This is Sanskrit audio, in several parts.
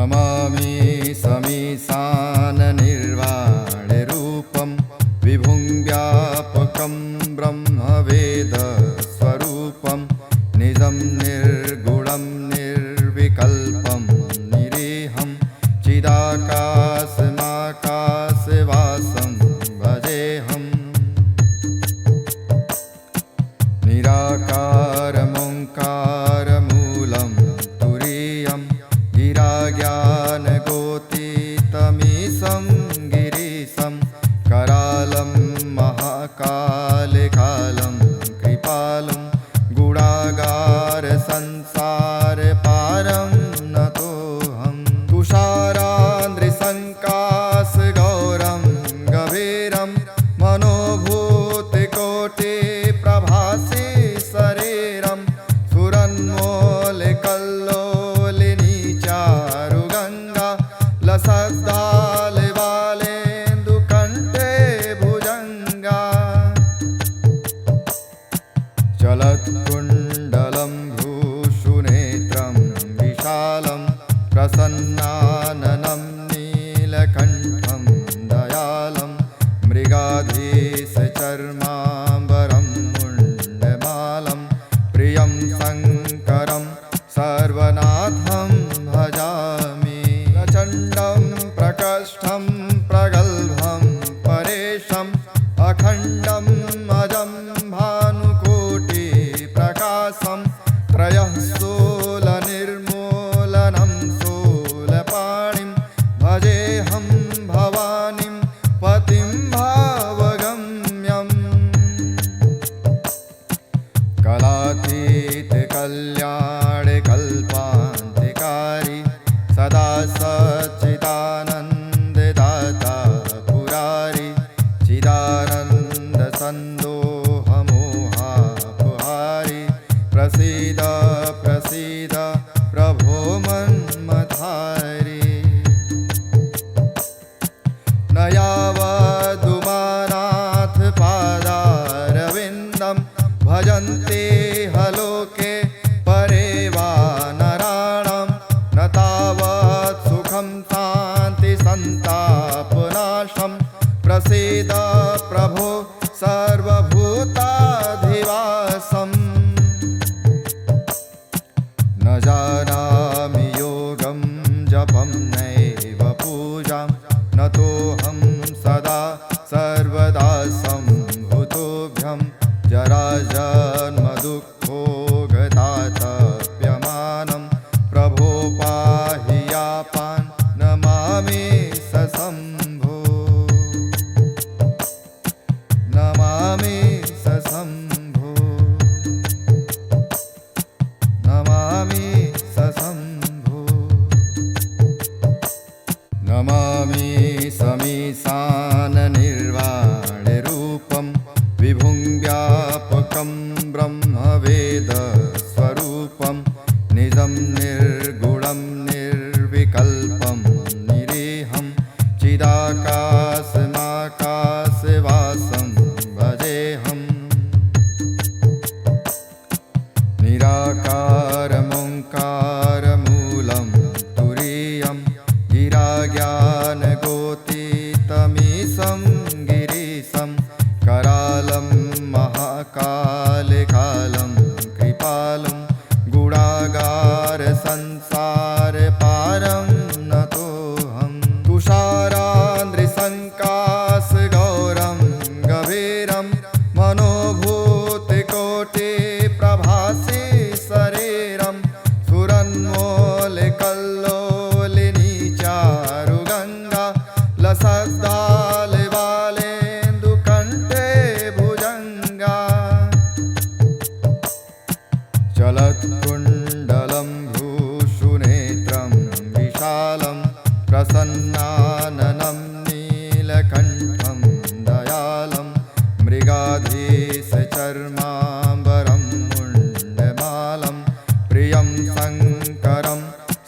नमामि समीशाननिर्वाणरूपं विभुं व्यापकं ब्रह्मवेदस्वरूपं निजं निर्गुणं निर्विकल्पं निरीहं चिदाकाशमाकाशवासं भजेऽहम् निराकारमोङ्कारमूलं तुरीयं गिराज्ञानगोतीतमीशं गिरीशं करालं महाकालकालं कृपालं गुणागारसंसारपारं नतोऽहं तुषारान्द्रिसङ्काशगौरं गभीरं मनोभूतिकोटिप्रभासि शरीरं सुरन्मौलिकल्लोलिनी चारुगङ्गा लसद्दालिवालेन्दुकण्ठे भुजङ्गा चलत्कुण्डलं भूषुनेत्रं विशालं प्रसन्नाननं नीलकण्ठं दयालं मृगाधीशचर्माम्बरं मुण्डमालं प्रियं शङ्करं सर्वनाथं भजामि प्रचण्डं प्रकष्ठं प्रगल्भं परेशम् अखण्डं अजं भानुकोटिप्रकाशं त्रयः शूलनिर्मूलनं शूलपाणिं भजेऽहं भवानीं पतिं भावगम्यम् कलातीतकल्याणकल्पान्तिकारी सदा सच्चिदानन्ददाता पुरारी चिदानन्दसन्दोहमोहापहारी प्रसीद प्रसीद प्रभो मन्मथारी न यावदुमानाथ पादारविन्दं भजन्ते हलोके परे वा नराणां न तावत् सुखं शान्तिसन्तापनाशं प्रसीद प्रभो सर्वभूताधिवासम् न जानामि योगं जपं नैव पूजां नतोऽहं सदा सर्वदा सम्भूतोऽभ्यं जराजन्मदुःखोगतातप्यमानं प्रभो पाहि यापान् नमामि सशम्भो नमामि सशम्भो नमामि सशम्भो नमामि समीशाननिर्वाणरूपं विभुं व्यापकं ब्रह्मवेदस्वरूपं निजं निर्गुणं निर्विकल्पं निरीहं चिदाकाशमाकाशवासं भजेऽहम् निराकारमोङ्कारमूलं तुरीयं गिराज्ञानगोतीतमीशं गिरीशं करालं महाकालकालं कृपालं गुणागारसंसारपारं नतोऽहं तुषारान्द्रिसङ्काशगौरं गभीरं मनोभूतिकोटिप्रभासि शरीरं सुरन्मौलिकल्लोलिनी चारुगङ्गा लसद्दालिवालेन्दुकण्ठे भुजङ्गा चलत्कुण्डलं भूषुनेत्रं विशालं प्रसन्नाननं नीलकण्ठं दयालं मृगाधीशचर्माम्बरं मुण्डमालं प्रियं शङ्करं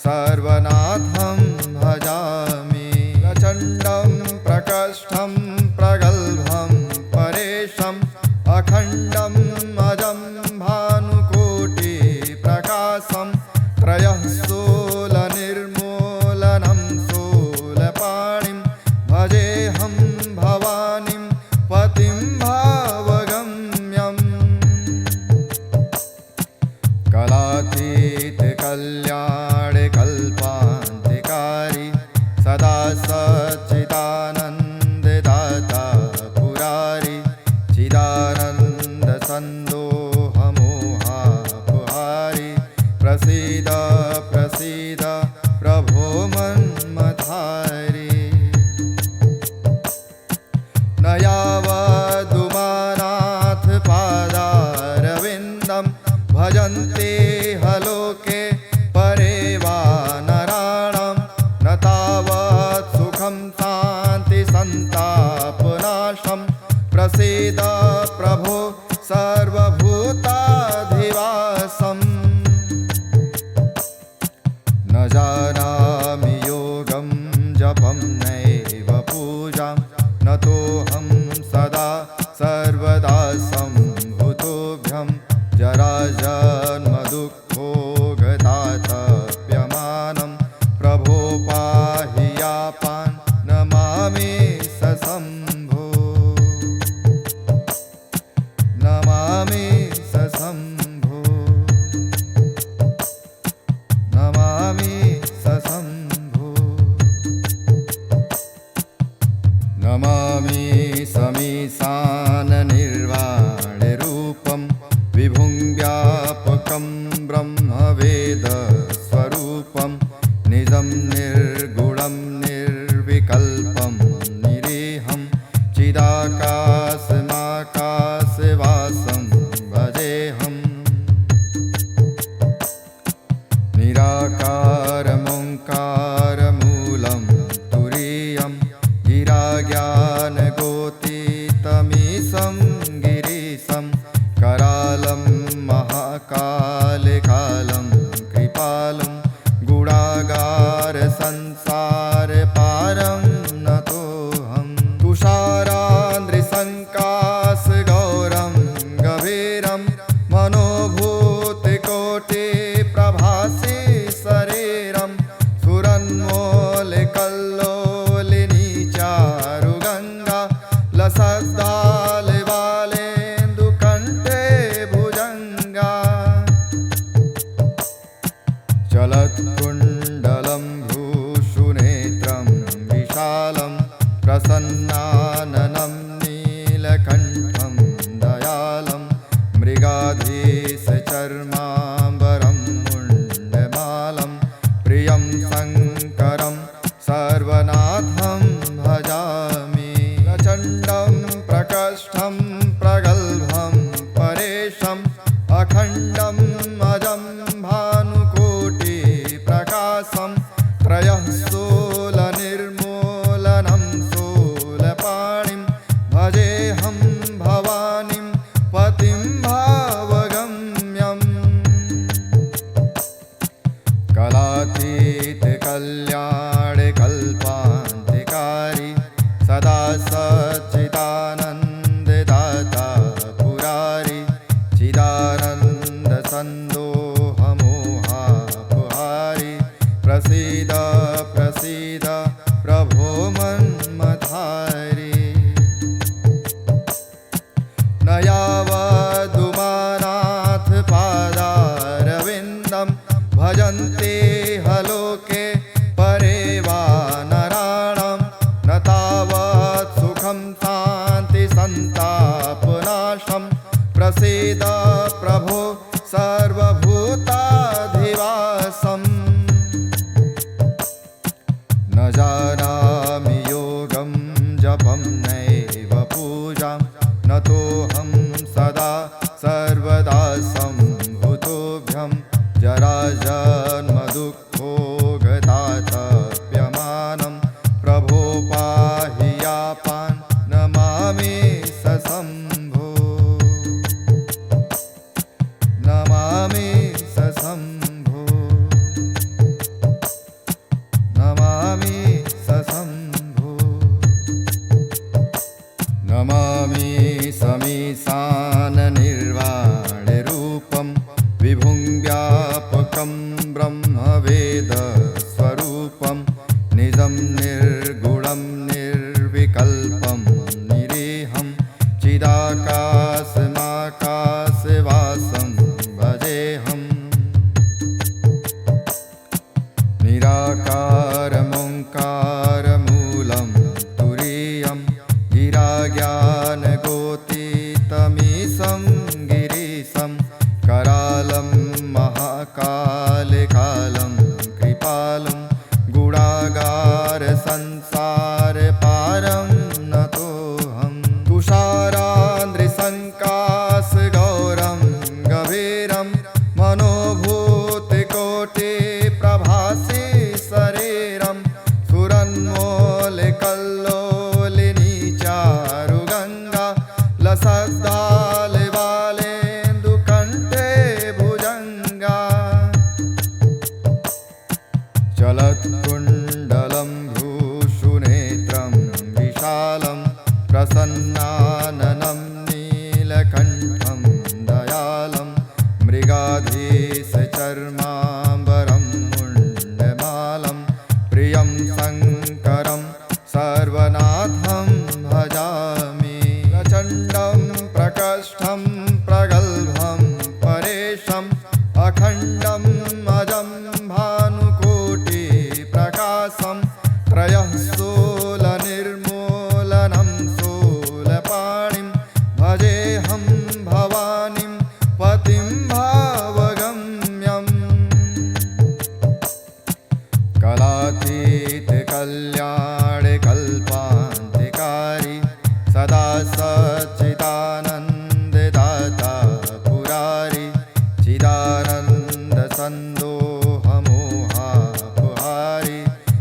सर्वनाथं भजामि प्रचण्डं प्रकष्ठं प्रगल्भं परेशम् अखण्डं अजं भानुकोटिप्रकाशं त्रयः शूलनिर्मूलनं सन्दोहमोहापहारि प्रसीद प्रसीद प्रभो मन्मथारि न यावदुमानाथ पादारविन्दं भजन्ते हलोके परे वा नराणां न तावत् सुखं शान्ति सन्तापनाशं प्रसीद प्रभो सर्वभूताधिवासम् न जानामि योगं जपं नैव पूजां न तोऽहं सदा सर्वदा सम्भूतोऽभ्यं जराजन्मदुःखोगतातप्यमानं प्रभो पाहि यापान् नमामि सशम्भो नमामि सशम्भो नमामि सशम्भो नमामि समीशाननिर्वाणरूपं विभुं व्यापकं ब्रह्मवेदस्वरूपं निजं निर्गुणं निर्विकल्पं निरीहं चिदाकाशमाकाशवासं भजेऽहं निराकारमोङ्कारमूलं तुरीयं गिराज्ञानगोतीतमीशं गिरीशं करालं महाकालकालं कृपालं गुणागारसंसारपारं नतोऽहं तुषारान्द्रिसङ्काशगौरं गभीरं मनोभूतिकोटिप्रभासि शरीरं सुरन्मोलकल्लोलिनी चारुगङ्गा लसद्दालवालेन्दुकण्ठे भुजङ्गा चलत्कुण्डलं भूषुनेत्रं विशालं प्रसन्नाननं नीलकण्ठं दयालं मृगाधीशचर्माम्बरं मुण्डमालं प्रियं शङ्करं सर्वनाथं भजामि प्रचण्डं प्रकष्ठं प्रगल्भं परेशम् अखण्डम् अजं भानुकोटिप्रकाशं त्रयः शूलनिर्मूलनं शूलपाणिं भजेऽहं भवानीं पतिं भावगम्यम् कलातीतकल्याणकल्पान्तिकारी सदा सच्चिदानन्ददाता पुरारी चिदानन्दसन्दोहमोहापहारि प्रसीद प्रसीद प्रभो मन्मथारि न यावदुमानाथ पादारविन्दं भजन्ते हलोके परे वा नराणां न तावत् सुखं शान्ति सन्तापनाशं प्रसीद प्रभो सर्वभूताधिवासम् न जानामि योगं जपं नैव पूजां न तोऽहं सदा सर्वदा सम्भूतोऽभ्यं जराजन्मदुःखोगतातप्यमानं प्रभो पाहि यापान् नमामि सशम्भो नमामि सशम्भो नमामि सशम्भो नमामि समीशाननिर्वाणे अखण्डम् अजं भानुकोटिप्रकाशं त्रयः शूलनिर्मूलनं शूलपाणिं भजेऽहं भवानीं पतिं भावगम्यम् कलातीतकल्याणकल्पान्तिकारी सदा सच्चिदानन्ददाता पुरारी चिदानन्दसन्दोहमोहापहारी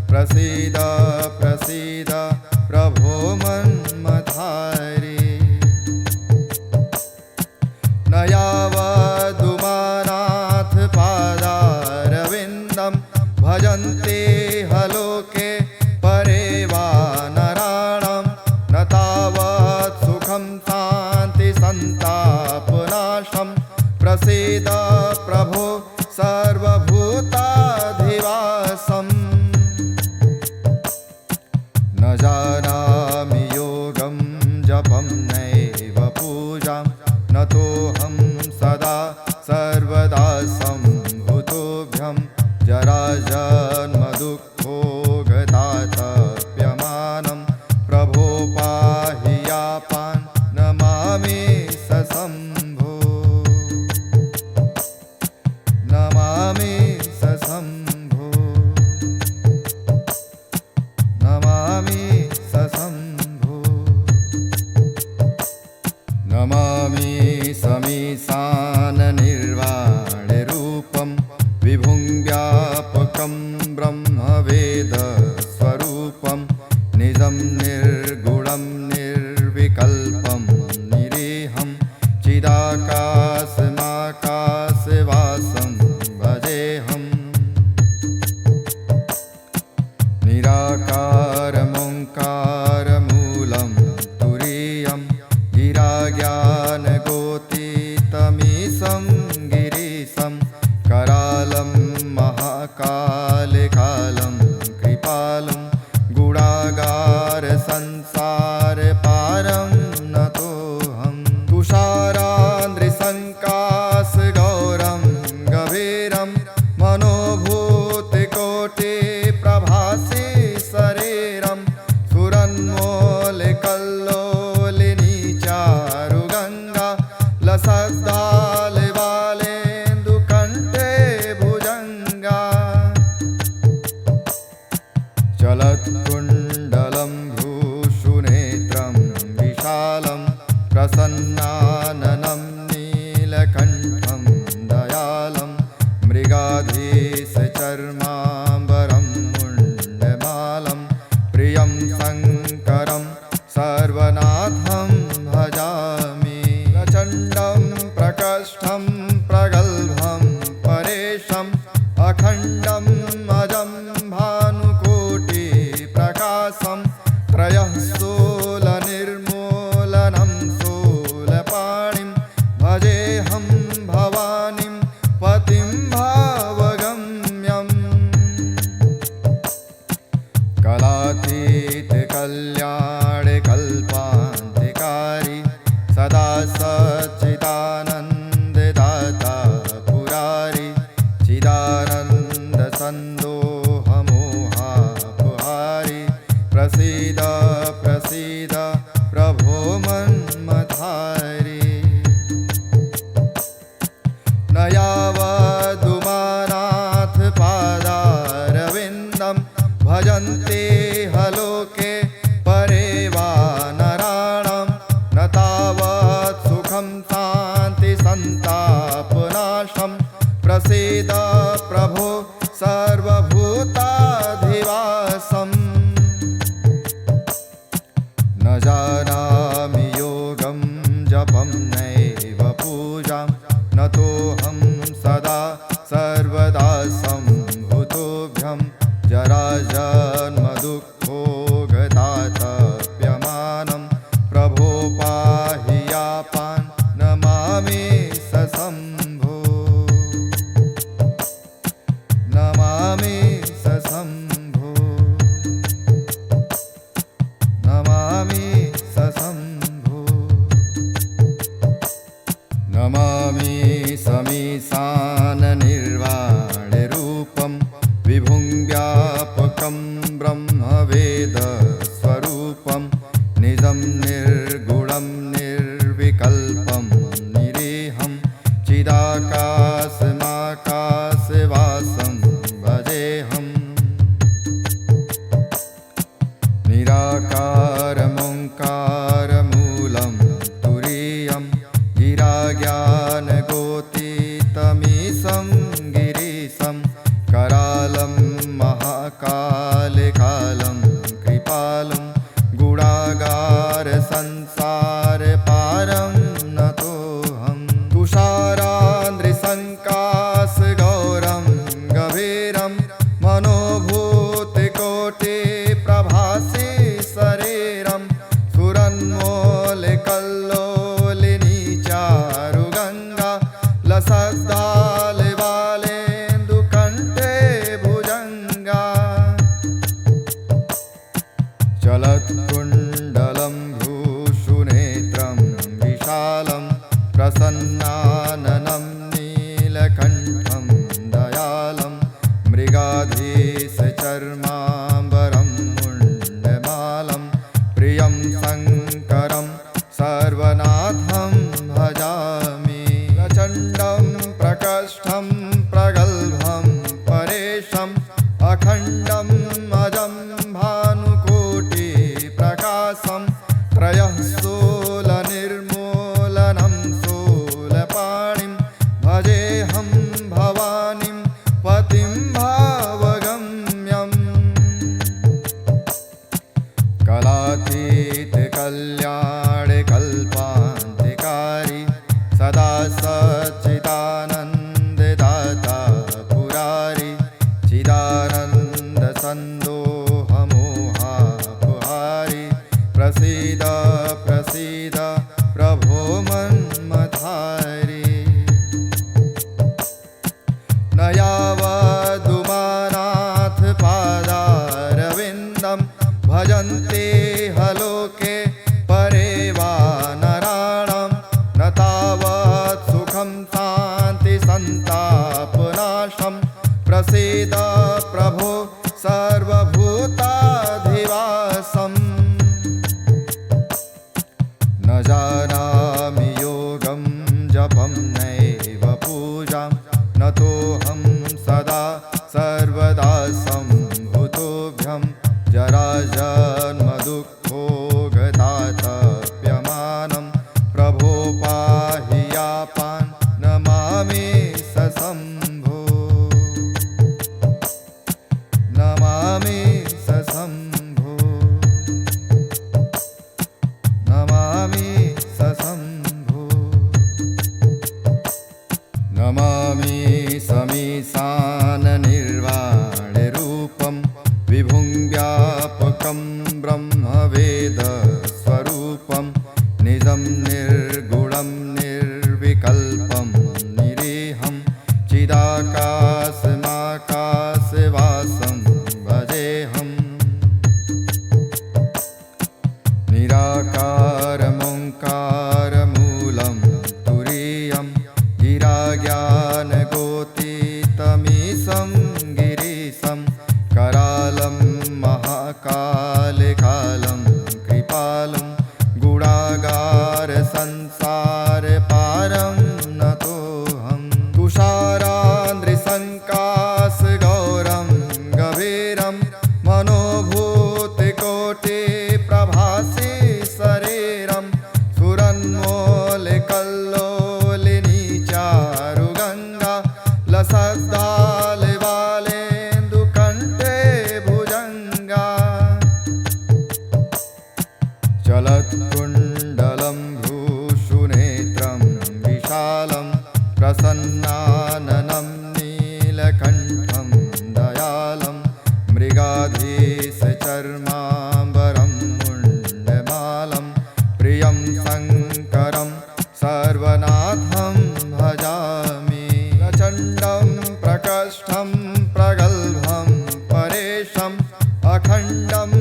प्रसीद प्रसीद प्रभो मन्मथारी न यावदुमानाथ पादारविन्दं भजन्ते हलोके परे वा नराणां न तावत् सुखं शान्ति सन्तापनाशं प्रसीद प्रभो सर्वभूताधिवासम् न जानामि योगं जपं नैव पूजां न तोऽहं सदा सर्वदा सम्भूतोऽभ्यं जराजन्मदुःखोगतातप्यमानं प्रभो पाहि यापान् नमामि सशम्भो नमामि सशम्भो नमामि सशम्भो नमामि समीशाननिर्वाणरूपं विभुं व्यापकं ब्रह्मवेदस्वरूपं निजं निर्गुणं निर्विकल्पं निरीहं चिदाकाशमाकाशवासं भजेऽहं निराकारमोङ्कारमूलं तुरीयं गिराज्ञानगोतीतमीशं गिरीशं करालं महाकालकालं कृपालं गुणागारसंसारपारं नतोऽहं तुषारान्द्रिसङ्काशगौरं गभीरं मनोभूतिकोटिप्रभासि शरीरं सुरन्मोलकल्लोलिनी चारुगङ्गा लसद्दालवालेन्दुकण्ठे भुजङ्गा चलत्कुण्डलं भ्रूषुनेत्रं विशालं प्रसन्नाननं नीलकण्ठं दयालं मृगाधीशचर्माम्बरं मुण्डमालं प्रियं शङ्करं सर्वनाथं भजामि प्रचण्डं प्रकष्ठं प्रगल्भं परेशम् अखण्डम् अजं भानुकोटिप्रकाशं त्रयः शूलनिर्मूलनं शूलपाणिं भजेऽहं भवानीं पतिं भावगम्यम् कलातीतकल्याणकल्पान्तिकारी सदा सच्चिदानन्ददाता पुरारी चिदानन्दसन्दोहमोहापहारी प्रसीद प्रसीद प्रभो मन्मथारी न यावदुमानाथ पादारविन्दं भजन्ते हलोके परे वा नराणां न तावत् सुखं शान्ति सन्तापनाशं प्रसीद प्रभो सर्वभूताधिवासम् न जानामि योगं जपं नैव पूजां न तोऽहं सदा सर्वदा सम्भूतोऽभ्यं जराजन्मदुःखोगतातप्यमानं प्रभो पाहि यापान् नमामि सशम्भो नमामि सशम्भो नमामि सशम्भो नमामि नमामि समीशाननिर्वाणरूपं विभुं व्यापकं ब्रह्मवेदस्वरूपं निजं निर्गुणं निर्विकल्पं निरीहं चिदाकाशमाकाशवासं भजेऽहम् निराकारमोङ्कारमूलं तुरीयं गिराज्ञानगोतीतमीशं गिरीशं करालं महाकालकालं कृपालं गुणागारसंसारपारं नतोऽहं तुषारान्द्रिसङ्काशगौरं गभीरं मनोभूतिकोटिप्रभासि शरीरं सुरन्मौलिकल्लोलिनी चारुगङ्गा लसद्दालिबालेन्दुकण्ठे भुजङ्गा चलत्कुण्डलं भ्रूषुनेत्रं विशालं प्रसन्नाननं नीलकण्ठं दयालं मृगाधीशचर्माम्बरं मुण्डमालं प्रियं शङ्करं सर्वनाथं भजामि प्रचण्डं प्रकष्ठं प्रगल्भं परेशम् अखण्डं अजं भानुकोटिप्रकाशं त्रयः शूलनिर्मूलनं शूलपाणिं भजेऽहं भवानीं पतिं भावगम्यम् कलातीतकल्याणकल्पान्तिकारी सदा सच्चिदानन्ददाता पुरारी चिदानन्दसन्दोहमोहापहारी प्रसीद प्रसीद प्रभो मन्मथारी न यावदुमानाथ पादारविन्दं भजन्ते हलोके परे वा नराणां न तावत् सुखं शान्तिसन्तापनाशं प्रसीद प्रभो सर्वभूताधिवासम् न जानामि योगं जपं नैव पूजां नतोऽहं सदा सर्वदा सम्भूतोऽभ्यं जराजन्मदुःखोगतातप्यमानं प्रभो पाहि यापान् नमामि सशम्भो नमामि सशम्भो नमामि सशम्भो नमामि समीशाननिर्वाणरूपं विभुं व्यापकं ब्रह्मवेदस्वरूपं निजं निर्गुणं निर्विकल्पं निरीहं चिदाकाशमाकाशवासं भजेऽहम् निराकारमोङ्कारमूलं तुरीयं गिराज्ञानगोतीतमीशं गिरीशं करालं महाकालकालं कृपालं गुणागारसंसारपारं नतोऽहं तुषारान्द्रिसङ्काशगौरं गभीरं मनोभूतिकोटिप्रभासि शरीरं सुरन्मौलिकल्लोलिनी चारुगङ्गा लसद्दालिबालेन्दुकण्ठे भुजङ्गा चलत्कुण्डलं भ्रूषुनेत्रं विशालं प्रसन्नाननं नीलकण्ठं दयालं मृगाधीशचर्माम्बरं मुण्डमालं प्रियं शङ्करं सर्वनाथं भजामि प्रचण्डं प्रकष्ठं प्रगल्भं परेशम् अखण्डं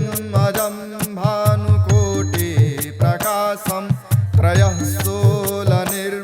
अजं भानुकोटिप्रकाशं त्रयः शूलनिर्मूलनं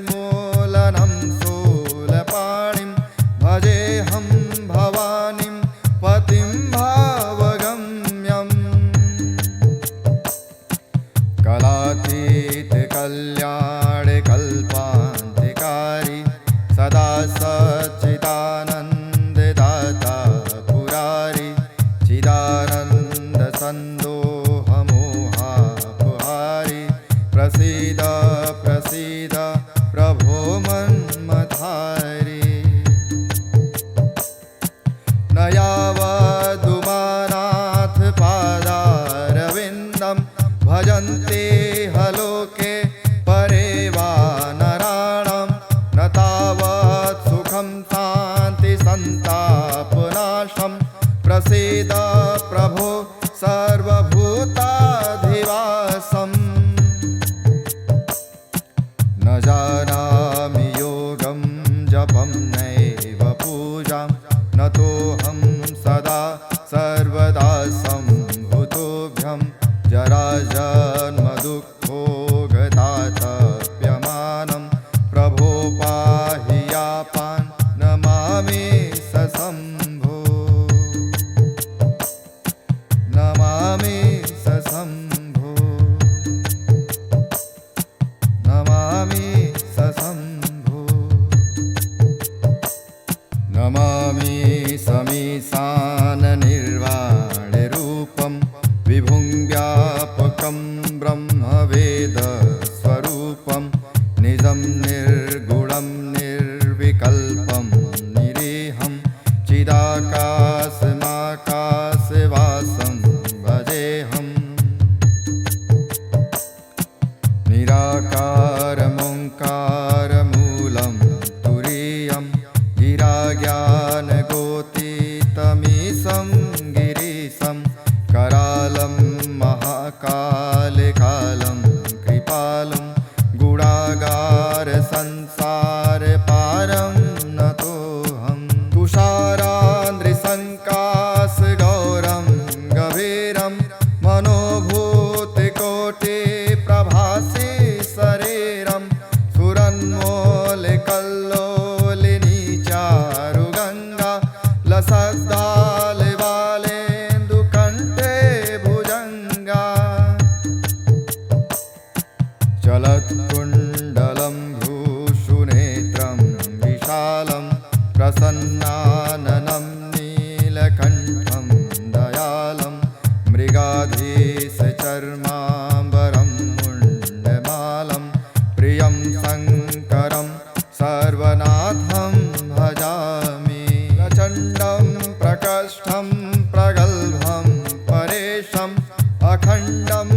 सन्तापनाशं प्रसीद प्रभो सर्वभूताधिवासम् न जानामि योगं जपं नैव पूजां नतोऽहं सदा सर्वदा सम्भूतोऽभ्यं जराजन्मदुःखोगतातप्यमानं प्रभो पाहि यापान् नमामि सशम्भो नमामि सशम्भो नमामि सशम्भो नमामि समीशाननिर्वाणरूपं विभुं व्यापकं ब्रह्मवेदस्वरूपं निजं निर्गुणं निर्विकल्पं निरीहं चिदाकाशमाकाशवासं भजेऽहम् निराकारमोङ्कारमूलं तुरीयं गिराज्ञानगोतीतमीशं गिरीशं करालं महाकालकालं कृपालं गुणागारसंसारपारं नतोऽहं तुषारान्द्रिसङ्काशगौरं गभीरं मनोभूतिकोटिप्रभासि शरीरं सुरन्मौलिकल्लोलिनी चारुगङ्गा लसद्दालिवालेन्दुकण्ठे भुजङ्गा चलत्कुण्डलं भ्रूषुनेत्रं विशालं प्रसन्नाननं नीलकण्ठं दयालं मृगाधीशचर्माम्बरं मुण्डमालं प्रियं शङ्करं सर्वनाथं भजामि प्रचण्डं प्रकष्ठं प्रगल्भं परेशम् अखण्डम्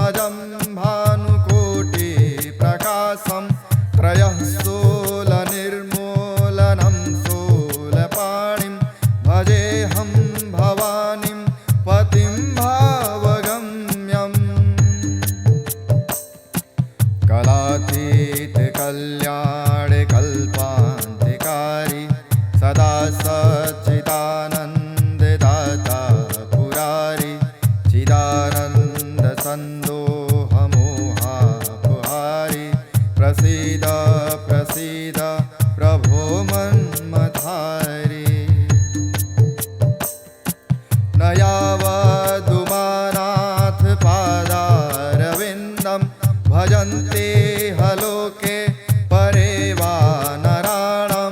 अजं भानुकोटिप्रकाशं त्रयः शूलनिर्मूलनं शूलपाणिं भजेऽहं भवानीं पतिं भावगम्यम् कलातीतकल्याणकल्पान्तिकारी सदा सच्चिदानन्ददाता पुरारी चिदानन्दसन्दोहमोहापहारी प्रसीद प्रसीद प्रभो मन्मथारी न यावदुमानाथ पादारविन्दं भजन्ते हलोके परे वा नराणां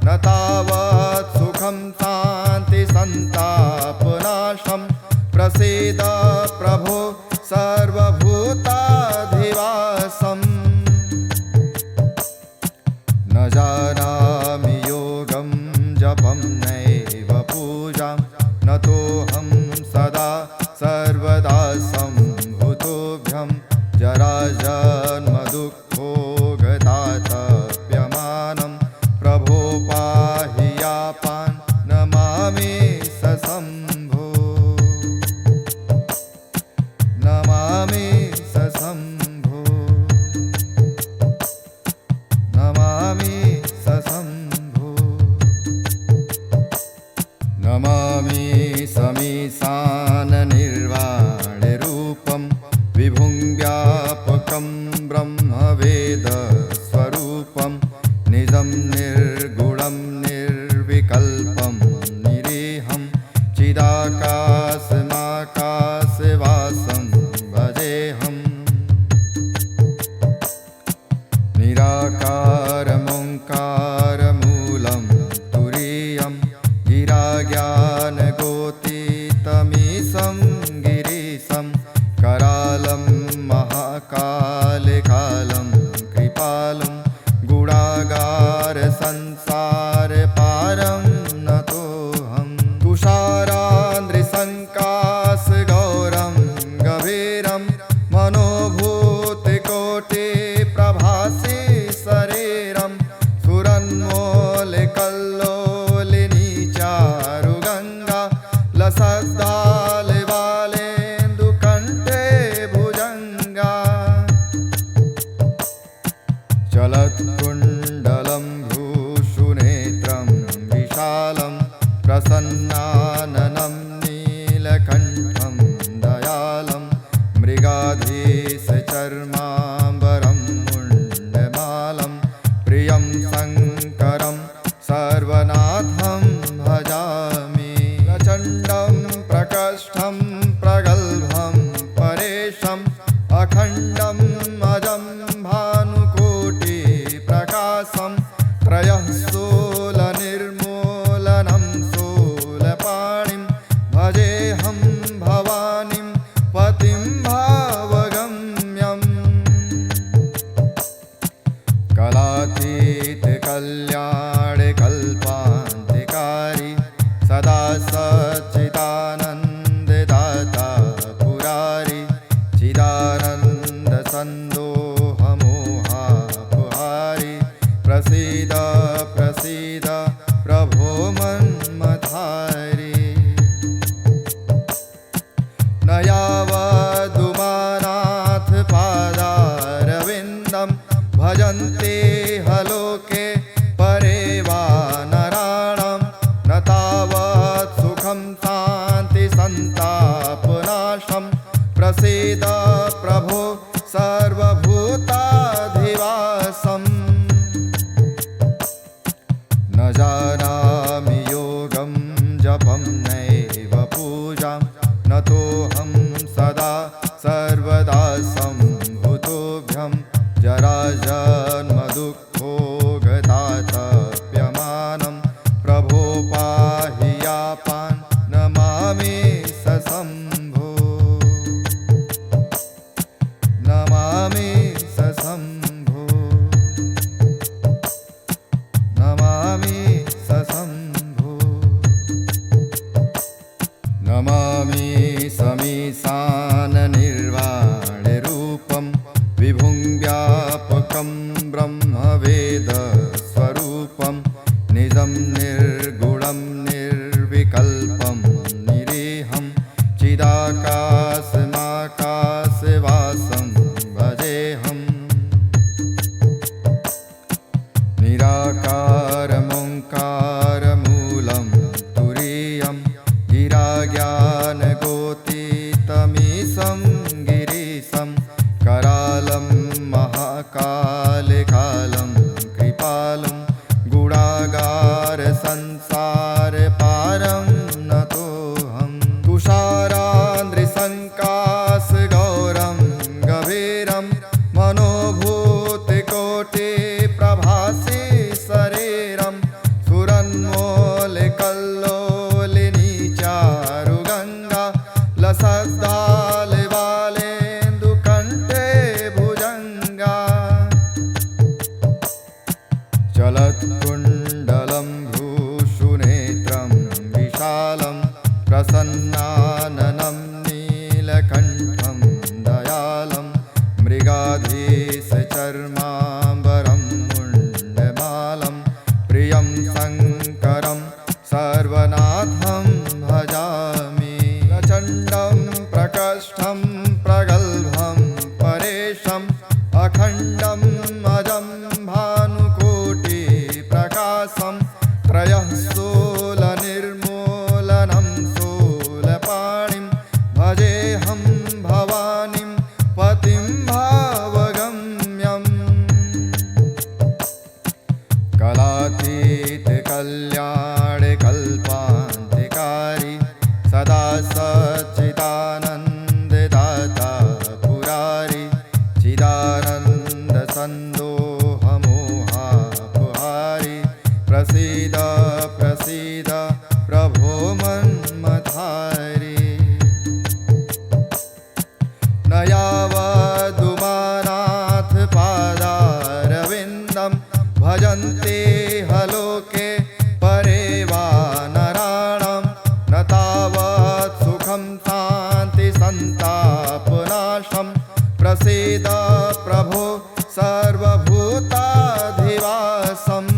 न तावत् सुखं शान्तिसन्तापनाशं प्रसीद प्रभो सर्वभूताधिवासम् न जानामि योगं जपं नैव पूजां नतोऽहं सदा सर्वदा सम्भूतोऽभ्यं जराजन्मदुःखोगतातप्यमानं प्रभो पाहि यापान् नमामि सशम्भो नमामि सशम्भो नमामि सशम्भो नमामि समीशाननिर्वाणरूपं विभुं व्यापकं ब्रह्मवेदस्वरूपं निजं निर्गुणं निर्विकल्पं निरीहं चिदाकाशमाकाशवासं भजेऽहम् निराकारमोङ्कारमूलं तुरीयं गिराज्ञानगोतीतमीशं गिरीशं करालं महाकालकालं कृपालं गुणागारसंसारपारं नतोऽहं तुषारान्द्रिसङ्काशगौरं गभीरं मनोभूतिकोटिप्रभासि शरीरं सुरन्मौलिकल्लोलिनी शूलनिर्मूलनं शूलपाणिं भजेऽहं भवानीं पतिं भावगम्यम् कलातीत कल्याणकल्पान्तिकारी सदा सच्चिदानन्ददाता पुरारी चिदानन्दसन्दोहमोहापहारी प्रसीद प्रसीद प्रभो मन्मथारी न यावदुमानाथ पादारविन्दं भजन्ते हलोके परे वा नराणां न तावत् सुखं शान्ति सन्तापनाशं प्रसीद प्रभो सर्वभूताधिवासम् न जानामि योगं जपं नैव पूजां न तोऽहं सदा सर्वदा सम्भूतोऽभ्यं जराजन्मदुःखोगतातप्यमानं प्रभो पाहि यापान् नमामि सशम्भो नमामि सशम्भो नमामि सशम्भो नमामि समीशाननिर्वाणरूपं विभुं व्यापकं ब्रह्मवेदस्वरूपं निजं निर्गुणं निर्विकल्पं निरीहं चिदाकाशमाकाशवासं भजेऽहम् निराकारमोङ्कारमूलं तुरीयं गिराज्ञानगोतीतमीशं गिरीशं करालं महाकालकालं कृपालं गुणागारसंसारपारं नतोऽहं तुषारान्द्रिसङ्काशगौरं गभीरं मनोभूतिकोटिप्रभासि शरीरं सुरन्मोलकल्लोलिनी चारुगङ्गा लसद्दालवालेन्दुकण्ठे भुजङ्गा चलत्कुण्डलं भ्रूषुनेत्रं विशालं प्रसन्नाननं नीलकण्ठं दयालं मृगाधीशचर्माम्बरं मुण्डमालं प्रियं शङ्करं सर्वनाथं भजामि प्रचण्डं प्रकष्ठं प्रगल्भं परेशम् अखण्डम् अजं भानुकोटिप्रकाशं त्रयः शूलनिर्मूलनं शूलपाणिं भजेऽहं भवानीं पतिं भावगम्यम् कलातीत कल्याणकल्पान्तिकारी सदा सच्चिदानन्ददाता पुरारी चिदानन्दसन्दोहमोहापहारी प्रसीद प्रसीद प्रभो मन्मथारी न यावदुमानाथ पादारविन्दं भजन्ते हलोके परे वा नराणां न तावत् सुखं शान्ति सन्तापनाशं प्रसीद प्रभो सर्वभूताधिवासम्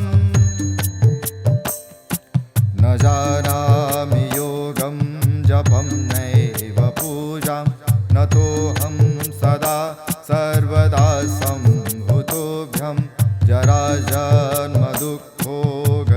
न जानामि योगं जपं नैव पूजां न तोऽहं सदा सर्वदा सम्भूतोऽभ्यं जराजन्मदुःखोग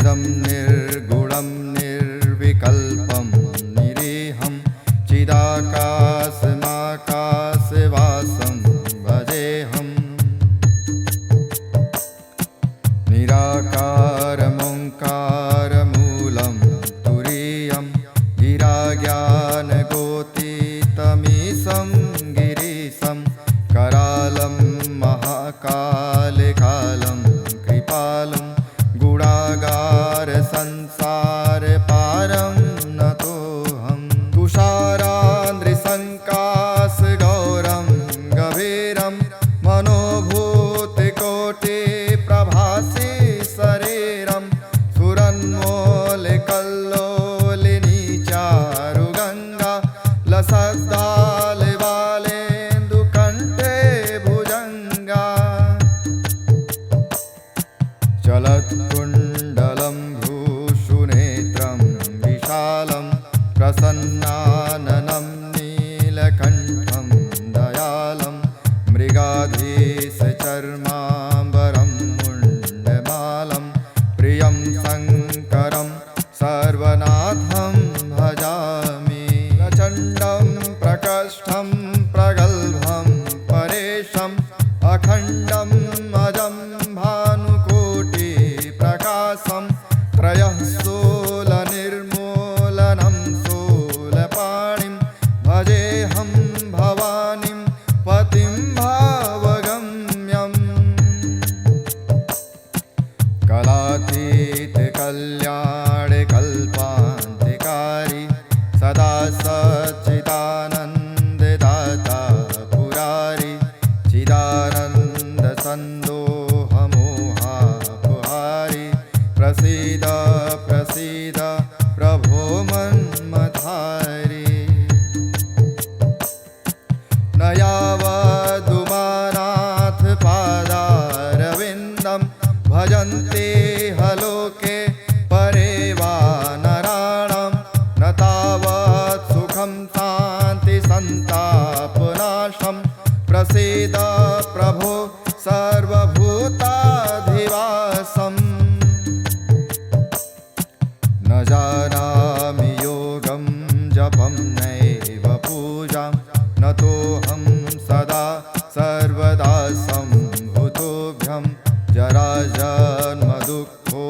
निजं निर्गुणं निर्विकल्पं निरीहं चिदाकाशमाकाशवासं भजेऽहम् निराकारमोङ्कारमूलं तुरीयं गिराज्ञानगोतीतमीशं गिरीशं करालं महाकालकालं कृपालं गुणागारसंसारपारं नतोऽहं तुषारान्द्रिसङ्काशगौरं गभीरं मनोभूतिकोटिप्रभासि शरीरं सुरन्मौलिकल्लोलिनी चारुगङ्गा लसद्दालबालेन्दुकण्ठे भुजङ्गा चलत्कुण्डलं भ्रूशुनेत्रं विशालं प्रसन्नाननं नीलकण्ठं दयालं मृगाधीशचर्माम्बरं मुण्डमालं प्रियं शङ्करं सर्वनाथं भजामि प्रचण्डं प्रकष्ठं प्रगल्भं परेशम् अखण्डम् अजं भानुकोटिप्रकाशं त्रयः शूलनिर्मूलनं शूलपाणिं भजेऽहं भवानीं पतिं भावगम्यम् कलातीतकल्याणकल्पान्तिकारी सदा सच्चिदानन्ददाता पुरारी चिदानन्दसन्दोहमोहापहारी प्रसीद प्रसीद प्रभो मन्मथारी न यावदुमानाथ पादारविन्दं भजन्ते हलोके परे वा नराणां न तावत् सुखं शान्तिसन्तापनाशं प्रसीद प्रभो सर्वभूताधिवासम् न जानामि योगं जपं नैव पूजां नतोऽहं सदा सर्वदा सम्भूतोऽभ्यं जराजन्मदुःखो